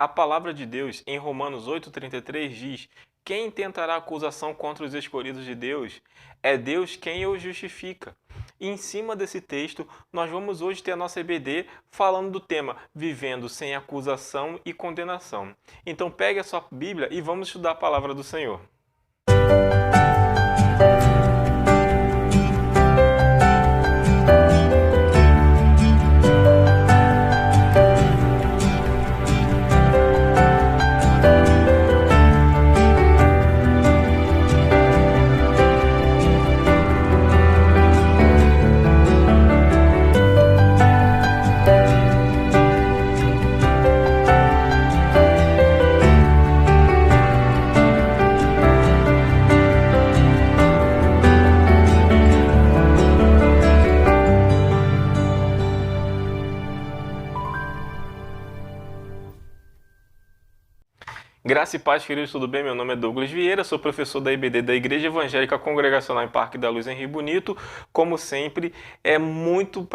A palavra de Deus, em Romanos 8,33, diz: quem tentará acusação contra os escolhidos de Deus? É Deus quem os justifica. E em cima desse texto, nós vamos hoje ter a nossa EBD falando do tema Vivendo sem acusação e condenação. Então pegue a sua Bíblia e vamos estudar a palavra do Senhor. Graça e paz, queridos, tudo bem? Meu nome é Douglas Vieira, sou professor da IBD da Igreja Evangélica Congregacional em Parque da Luz, em Rio Bonito. Como sempre, é muito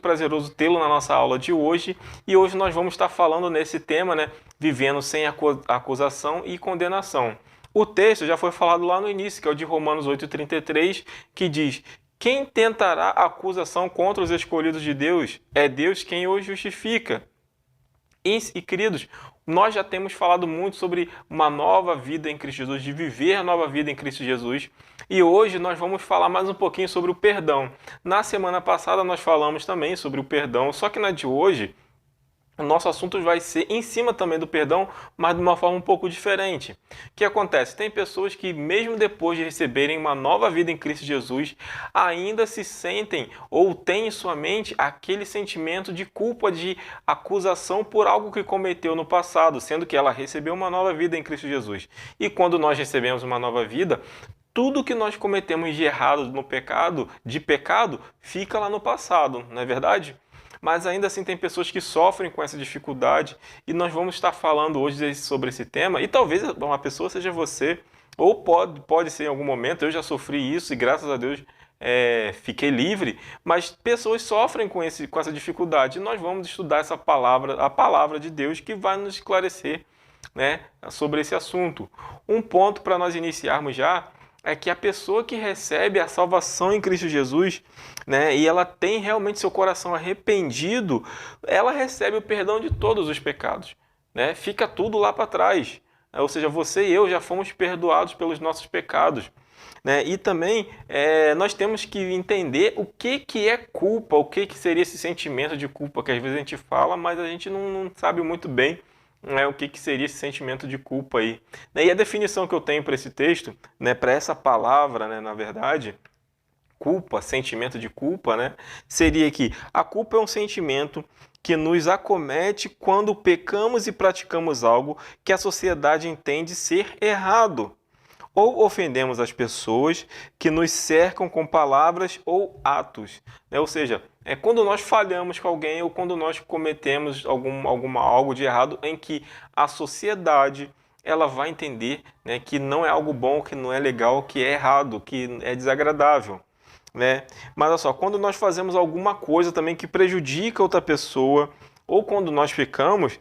prazeroso tê-lo na nossa aula de hoje. E hoje nós vamos estar falando nesse tema, Vivendo sem acusação e condenação. O texto já foi falado lá no início, que é o de Romanos 8,33, que diz: quem tentará acusação contra os escolhidos de Deus? É Deus quem os justifica. E queridos, nós já temos falado muito sobre uma nova vida em Cristo Jesus, de viver a nova vida em Cristo Jesus. E hoje nós vamos falar mais um pouquinho sobre o perdão. Na semana passada nós falamos também sobre o perdão, só que na de hoje o nosso assunto vai ser em cima também do perdão, mas de uma forma um pouco diferente. O que acontece? Tem pessoas que, mesmo depois de receberem uma nova vida em Cristo Jesus, ainda se sentem ou têm em sua mente aquele sentimento de culpa, de acusação por algo que cometeu no passado, sendo que ela recebeu uma nova vida em Cristo Jesus. E quando nós recebemos uma nova vida, tudo que nós cometemos de errado no pecado, fica lá no passado, não é verdade? Mas ainda assim tem pessoas que sofrem com essa dificuldade e nós vamos estar falando hoje sobre esse tema. E talvez uma pessoa seja você, ou pode ser em algum momento. Eu já sofri isso e graças a Deus fiquei livre, mas pessoas sofrem com essa dificuldade. E nós vamos estudar essa palavra, a palavra de Deus, que vai nos esclarecer, sobre esse assunto. Um ponto para nós iniciarmos já é que a pessoa que recebe a salvação em Cristo Jesus, e ela tem realmente seu coração arrependido, ela recebe o perdão de todos os pecados. Fica tudo lá para trás. Ou seja, você e eu já fomos perdoados pelos nossos pecados. E também nós temos que entender o que é culpa, o que seria esse sentimento de culpa que às vezes a gente fala, mas a gente não sabe muito bem o que seria esse sentimento de culpa aí. E a definição que eu tenho para esse texto, para essa palavra, na verdade, culpa, sentimento de culpa, seria que a culpa é um sentimento que nos acomete quando pecamos e praticamos algo que a sociedade entende ser errado, ou ofendemos as pessoas que nos cercam com palavras ou atos. Ou seja, é quando nós falhamos com alguém ou quando nós cometemos algo de errado em que a sociedade ela vai entender que não é algo bom, que não é legal, que é errado, que é desagradável. Mas olha só, quando nós fazemos alguma coisa também que prejudica outra pessoa, ou quando nós pecamos,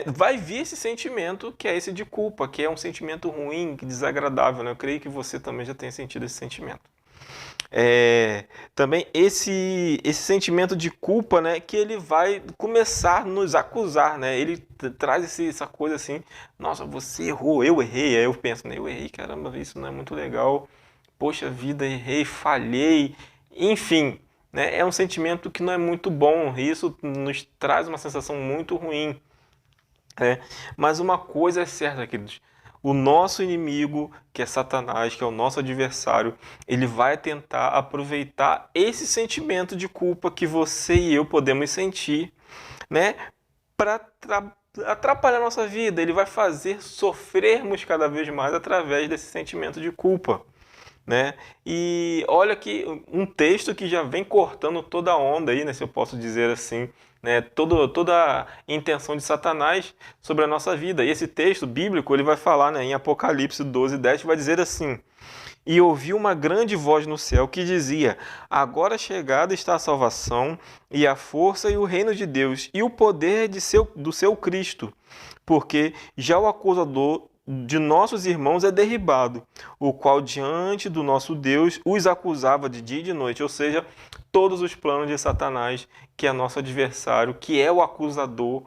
vai vir esse sentimento que é esse de culpa, que é um sentimento ruim, desagradável. Eu creio que você também já tenha sentido esse sentimento. Também esse sentimento de culpa, que ele vai começar a nos acusar, ele traz essa coisa assim: nossa, você errou, eu errei. Aí eu penso, eu errei, caramba, isso não é muito legal, poxa vida, errei, falhei, enfim. É um sentimento que não é muito bom, e isso nos traz uma sensação muito ruim. Mas uma coisa é certa, queridos: o nosso inimigo, que é Satanás, que é o nosso adversário, ele vai tentar aproveitar esse sentimento de culpa que você e eu podemos sentir, para atrapalhar a nossa vida. Ele vai fazer sofrermos cada vez mais através desse sentimento de culpa. E olha que um texto que já vem cortando toda a onda aí, se eu posso dizer assim, toda a intenção de Satanás sobre a nossa vida. E esse texto bíblico ele vai falar, em Apocalipse 12:10, vai dizer assim: E ouvi uma grande voz no céu que dizia: Agora chegada está a salvação, e a força e o reino de Deus, e o poder do seu Cristo, porque já o acusador de nossos irmãos é derribado, o qual diante do nosso Deus os acusava de dia e de noite. Ou seja, todos os planos de Satanás, que é nosso adversário, que é o acusador,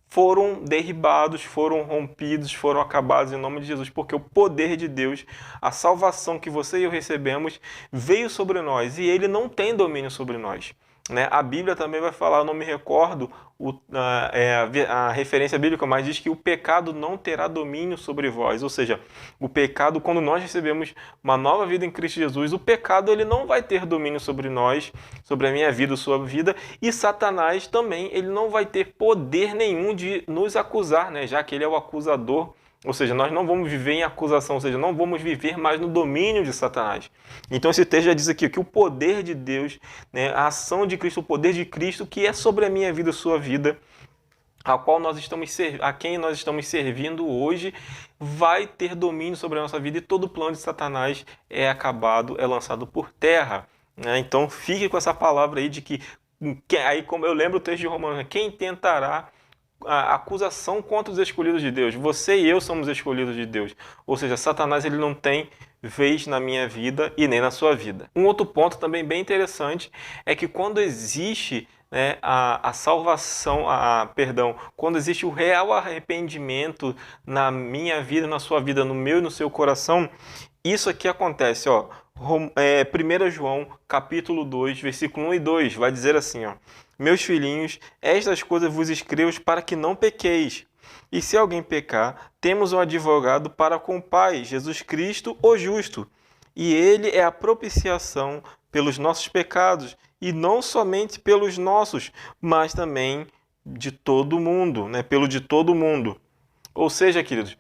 foram derribados, foram rompidos, foram acabados em nome de Jesus, porque o poder de Deus, a salvação que você e eu recebemos, veio sobre nós e ele não tem domínio sobre nós. Né? A Bíblia também vai falar, eu não me recordo a referência bíblica, mas diz que o pecado não terá domínio sobre vós. Ou seja, o pecado, quando nós recebemos uma nova vida em Cristo Jesus, o pecado ele não vai ter domínio sobre nós, sobre a minha vida, sua vida, e Satanás também ele não vai ter poder nenhum de nos acusar, né? Já que ele é o acusador. Ou seja, nós não vamos viver em acusação, ou seja, não vamos viver mais no domínio de Satanás. Então esse texto já diz aqui que o poder de Deus, né, a ação de Cristo, o poder de Cristo, que é sobre a minha vida, a sua vida, a quem nós estamos servindo hoje, vai ter domínio sobre a nossa vida e todo o plano de Satanás é acabado, é lançado por terra. Né? Então fique com essa palavra aí de que, aí como eu lembro o texto de Romanos, quem tentará a acusação contra os escolhidos de Deus. Você e eu somos escolhidos de Deus. Ou seja, Satanás ele não tem vez na minha vida e nem na sua vida. Um outro ponto também bem interessante é que quando existe a salvação, quando existe o real arrependimento na minha vida, na sua vida, no meu e no seu coração, isso aqui acontece, ó. 1 João, capítulo 2, versículo 1 e 2, vai dizer assim, ó. Meus filhinhos, estas coisas vos escrevo para que não pequeis. E se alguém pecar, temos um advogado para com o Pai, Jesus Cristo, o justo. E ele é a propiciação pelos nossos pecados, e não somente pelos nossos, mas também de todo mundo, né? Pelo de todo mundo. Ou seja, queridos,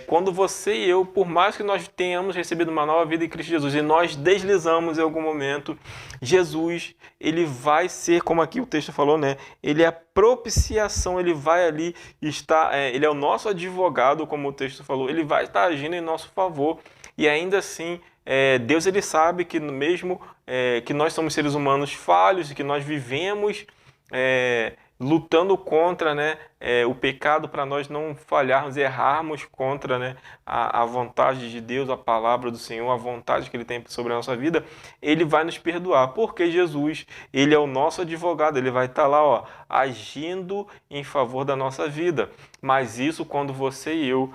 quando você e eu, por mais que nós tenhamos recebido uma nova vida em Cristo Jesus e nós deslizamos em algum momento, Jesus, ele vai ser, como aqui o texto falou, né? Ele é a propiciação, ele vai ali estar, ele é o nosso advogado, como o texto falou, ele vai estar agindo em nosso favor e ainda assim, Deus ele sabe que mesmo que nós somos seres humanos falhos e que nós vivemos lutando contra o pecado para nós não falharmos, errarmos contra a vontade de Deus, a palavra do Senhor, a vontade que Ele tem sobre a nossa vida, Ele vai nos perdoar, porque Jesus, Ele é o nosso advogado, Ele vai estar lá agindo em favor da nossa vida. Mas isso quando você e eu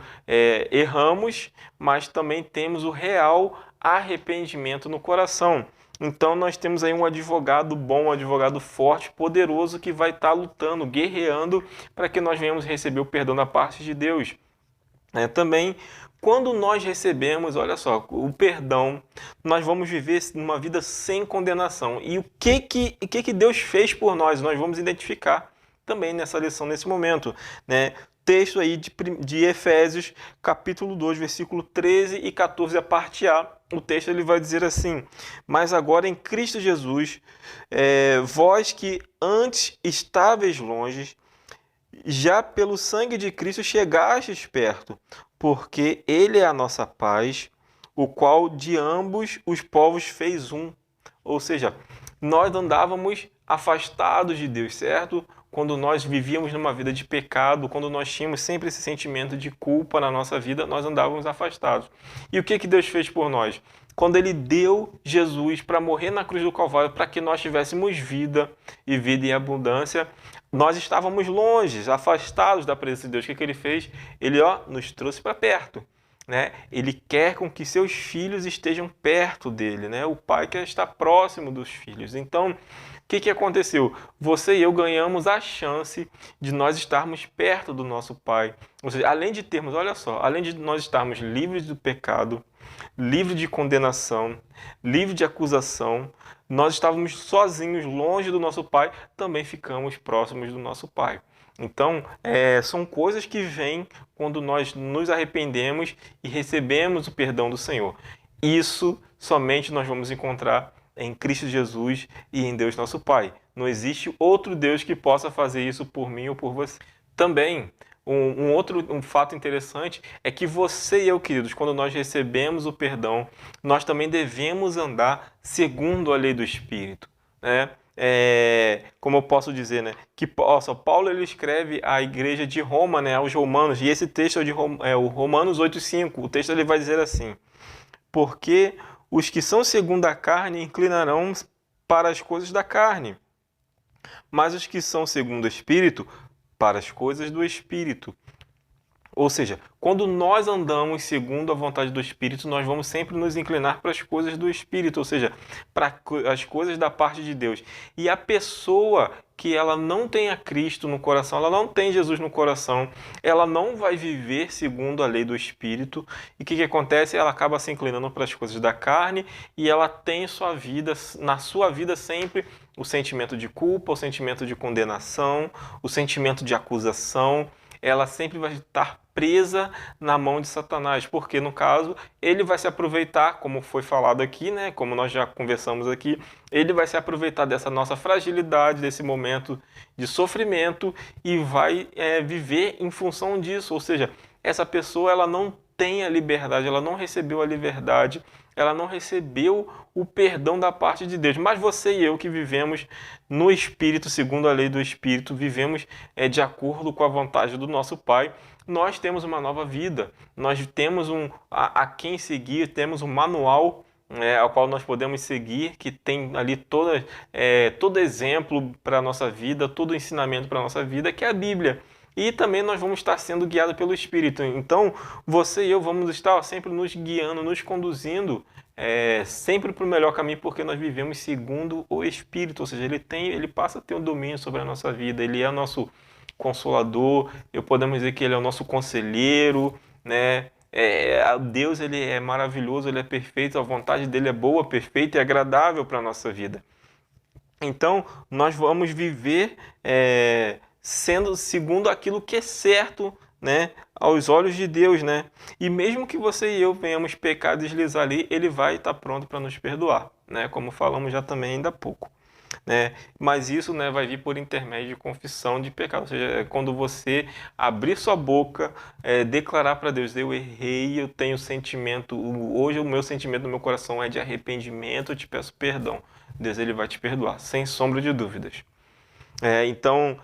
erramos, mas também temos o real arrependimento no coração. Então nós temos aí um advogado bom, um advogado forte, poderoso, que vai estar lutando, guerreando para que nós venhamos receber o perdão da parte de Deus. Também, quando nós recebemos, olha só, o perdão, nós vamos viver uma vida sem condenação. E o que Deus fez por nós? Nós vamos identificar também nessa lição, nesse momento, né? Texto aí de Efésios, capítulo 2, versículo 13 e 14, a parte A. O texto ele vai dizer assim: mas agora em Cristo Jesus, vós que antes estáveis longe, já pelo sangue de Cristo chegastes perto, porque Ele é a nossa paz, o qual de ambos os povos fez um. Ou seja, nós andávamos afastados de Deus, certo? Quando nós vivíamos numa vida de pecado, quando nós tínhamos sempre esse sentimento de culpa na nossa vida, nós andávamos afastados. E o que Deus fez por nós? Quando Ele deu Jesus para morrer na cruz do Calvário, para que nós tivéssemos vida e vida em abundância, nós estávamos longe, afastados da presença de Deus. O que Ele fez? Ele nos trouxe para perto. Ele quer com que seus filhos estejam perto dele. O pai quer estar próximo dos filhos. Então, o que aconteceu? Você e eu ganhamos a chance de nós estarmos perto do nosso Pai. Ou seja, além de termos, olha só, além de nós estarmos livres do pecado, livres de condenação, livres de acusação, nós estávamos sozinhos, longe do nosso Pai, também ficamos próximos do nosso Pai. Então, são coisas que vêm quando nós nos arrependemos e recebemos o perdão do Senhor. Isso somente nós vamos encontrar em Cristo Jesus e em Deus nosso Pai. Não existe outro Deus que possa fazer isso por mim ou por você. Também, Um fato interessante é que você e eu, queridos, quando nós recebemos o perdão, nós também devemos andar segundo a lei do Espírito, né? Como eu posso dizer, né? Que Paulo ele escreve à igreja de Roma, né? Aos romanos, e esse texto é o Romanos 8,5. O texto ele vai dizer assim: porque os que são segundo a carne inclinarão para as coisas da carne, mas os que são segundo o Espírito, para as coisas do Espírito. Ou seja, quando nós andamos segundo a vontade do Espírito, nós vamos sempre nos inclinar para as coisas do Espírito, ou seja, para as coisas da parte de Deus. E a pessoa que ela não tem a Cristo no coração, ela não tem Jesus no coração, ela não vai viver segundo a lei do Espírito. E o que acontece? Ela acaba se inclinando para as coisas da carne e ela tem na sua vida sempre o sentimento de culpa, o sentimento de condenação, o sentimento de acusação. Ela sempre vai estar presa na mão de Satanás, porque no caso ele vai se aproveitar, como foi falado aqui, né? Como nós já conversamos aqui, ele vai se aproveitar dessa nossa fragilidade, desse momento de sofrimento e vai viver em função disso. Ou seja, essa pessoa ela não tem a liberdade, ela não recebeu a liberdade, ela não recebeu o perdão da parte de Deus. Mas você e eu que vivemos no Espírito, segundo a lei do Espírito, vivemos de acordo com a vontade do nosso Pai, nós temos uma nova vida, nós temos a quem seguir, temos um manual ao qual nós podemos seguir, que tem ali todo exemplo para a nossa vida, todo ensinamento para a nossa vida, que é a Bíblia. E também nós vamos estar sendo guiados pelo Espírito. Então, você e eu vamos estar sempre nos guiando, nos conduzindo sempre para o melhor caminho, porque nós vivemos segundo o Espírito. Ou seja, ele passa a ter um domínio sobre a nossa vida. Ele é o nosso consolador. Podemos dizer que ele é o nosso conselheiro, né? Deus ele é maravilhoso, ele é perfeito. A vontade dele é boa, perfeita e agradável para a nossa vida. Então, nós vamos viver sendo segundo aquilo que é certo, né, aos olhos de Deus, né? E mesmo que você e eu venhamos pecar, deslizar ali, ele vai estar pronto para nos perdoar, né? Como falamos já também ainda há pouco, né? Mas isso, né, vai vir por intermédio de confissão de pecado, ou seja, é quando você abrir sua boca, declarar para Deus: eu errei, eu tenho sentimento, hoje o meu sentimento no meu coração é de arrependimento, eu te peço perdão. Deus ele vai te perdoar, sem sombra de dúvidas. Então,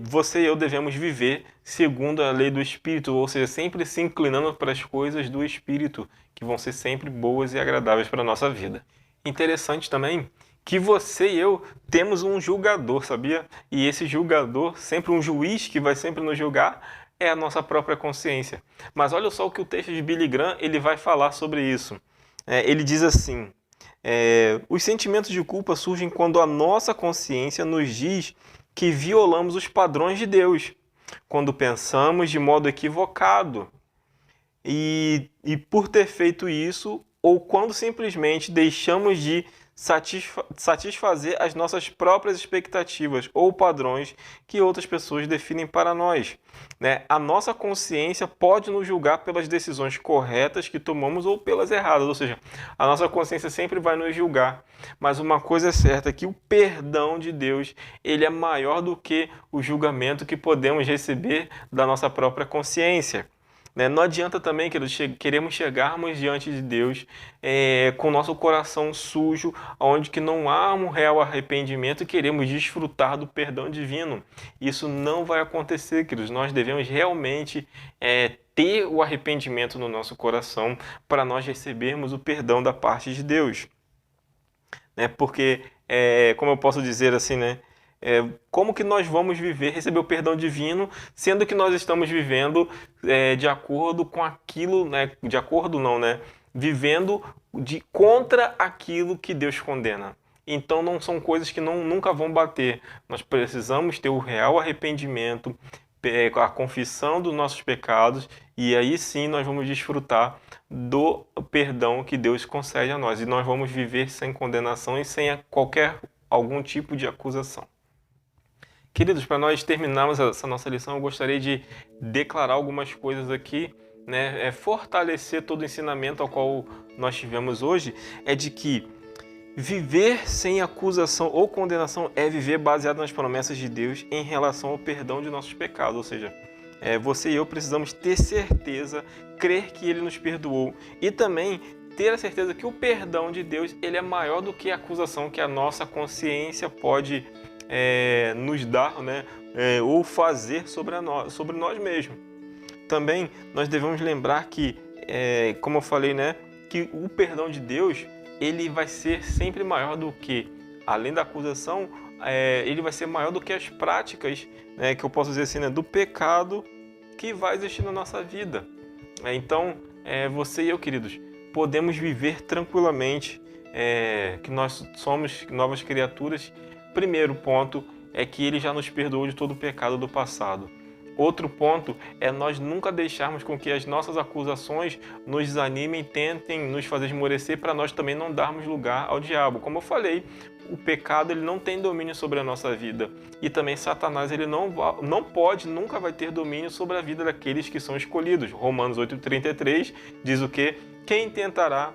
você e eu devemos viver segundo a lei do Espírito, ou seja, sempre se inclinando para as coisas do Espírito, que vão ser sempre boas e agradáveis para a nossa vida. Interessante também que você e eu temos um julgador, sabia? E esse julgador, sempre um juiz que vai sempre nos julgar, é a nossa própria consciência. Mas olha só o que o texto de Billy Graham ele vai falar sobre isso. Ele diz assim: os sentimentos de culpa surgem quando a nossa consciência nos diz que violamos os padrões de Deus, quando pensamos de modo equivocado e por ter feito isso, ou quando simplesmente deixamos de satisfazer as nossas próprias expectativas ou padrões que outras pessoas definem para nós, né? A nossa consciência pode nos julgar pelas decisões corretas que tomamos ou pelas erradas, ou seja, a nossa consciência sempre vai nos julgar. Mas uma coisa é certa, que o perdão de Deus, ele é maior do que o julgamento que podemos receber da nossa própria consciência. Não adianta também queremos chegarmos diante de Deus com o nosso coração sujo, onde que não há um real arrependimento e queremos desfrutar do perdão divino. Isso não vai acontecer, queridos. Nós devemos realmente ter o arrependimento no nosso coração para nós recebermos o perdão da parte de Deus. Porque, como eu posso dizer assim, né? Como que nós vamos receber o perdão divino, sendo que nós estamos vivendo de acordo com aquilo, né? De acordo não, né? Vivendo contra aquilo que Deus condena. Então não são coisas que nunca vão bater. Nós precisamos ter o real arrependimento, a confissão dos nossos pecados, e aí sim nós vamos desfrutar do perdão que Deus concede a nós. E nós vamos viver sem condenação e sem algum tipo de acusação. Queridos, para nós terminarmos essa nossa lição, eu gostaria de declarar algumas coisas aqui, né? Fortalecer todo o ensinamento ao qual nós tivemos hoje, é de que viver sem acusação ou condenação é viver baseado nas promessas de Deus em relação ao perdão de nossos pecados, ou seja, você e eu precisamos ter certeza, crer que Ele nos perdoou e também ter a certeza que o perdão de Deus ele é maior do que a acusação que a nossa consciência pode nos dar, né? Ou fazer sobre nós mesmos. Também nós devemos lembrar que, como eu falei, né, que o perdão de Deus ele vai ser sempre maior do que, além da acusação, ele vai ser maior do que as práticas, né, que eu posso dizer assim, né, do pecado que vai existir na nossa vida. Então, você e eu, queridos, podemos viver tranquilamente, que nós somos novas criaturas. Primeiro ponto é que Ele já nos perdoou de todo o pecado do passado. Outro ponto é nós nunca deixarmos com que as nossas acusações nos desanimem, tentem nos fazer esmorecer para nós também não darmos lugar ao diabo. Como eu falei, o pecado ele não tem domínio sobre a nossa vida e também Satanás ele não pode, nunca vai ter domínio sobre a vida daqueles que são escolhidos. Romanos 8,33 diz o quê? Quem tentará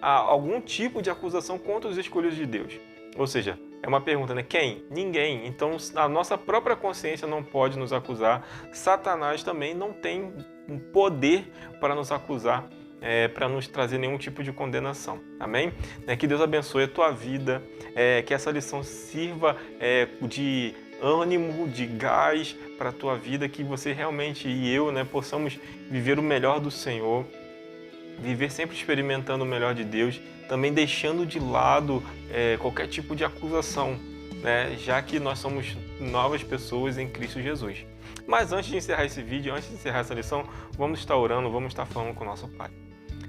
algum tipo de acusação contra os escolhidos de Deus? Ou seja, é uma pergunta, né? Quem? Ninguém. Então, a nossa própria consciência não pode nos acusar. Satanás também não tem poder para nos acusar, para nos trazer nenhum tipo de condenação. Amém? Que Deus abençoe a tua vida, que essa lição sirva de ânimo, de gás para a tua vida, que você realmente e eu, né, possamos viver o melhor do Senhor, viver sempre experimentando o melhor de Deus, também deixando de lado qualquer tipo de acusação, né? Já que nós somos novas pessoas em Cristo Jesus. Mas antes de encerrar esse vídeo, antes de encerrar essa lição, vamos estar orando, vamos estar falando com o nosso Pai.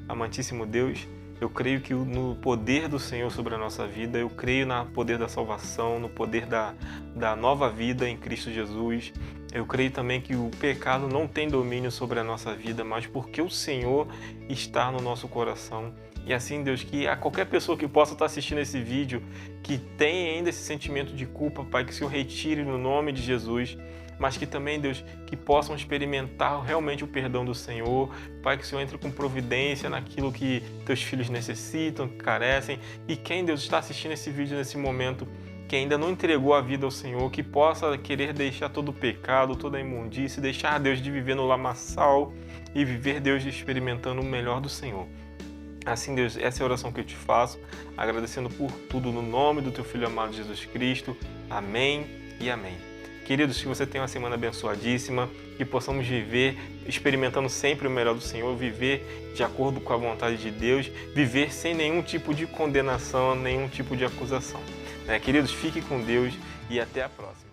Amantíssimo Deus, eu creio que no poder do Senhor sobre a nossa vida, eu creio no poder da salvação, no poder da nova vida em Cristo Jesus. Eu creio também que o pecado não tem domínio sobre a nossa vida, mas porque o Senhor está no nosso coração. E assim, Deus, que a qualquer pessoa que possa estar assistindo esse vídeo, que tem ainda esse sentimento de culpa, Pai, que o Senhor retire no nome de Jesus, mas que também, Deus, que possam experimentar realmente o perdão do Senhor. Pai, que o Senhor entre com providência naquilo que teus filhos necessitam, que carecem. E quem, Deus, está assistindo esse vídeo nesse momento, que ainda não entregou a vida ao Senhor, que possa querer deixar todo o pecado, toda a imundície, deixar, Deus, de viver no lamaçal e viver, Deus, experimentando o melhor do Senhor. Assim, Deus, essa é a oração que eu te faço, agradecendo por tudo no nome do teu Filho amado Jesus Cristo. Amém e amém. Queridos, que você tenha uma semana abençoadíssima, que possamos viver experimentando sempre o melhor do Senhor, viver de acordo com a vontade de Deus, viver sem nenhum tipo de condenação, nenhum tipo de acusação. Queridos, fique com Deus e até a próxima.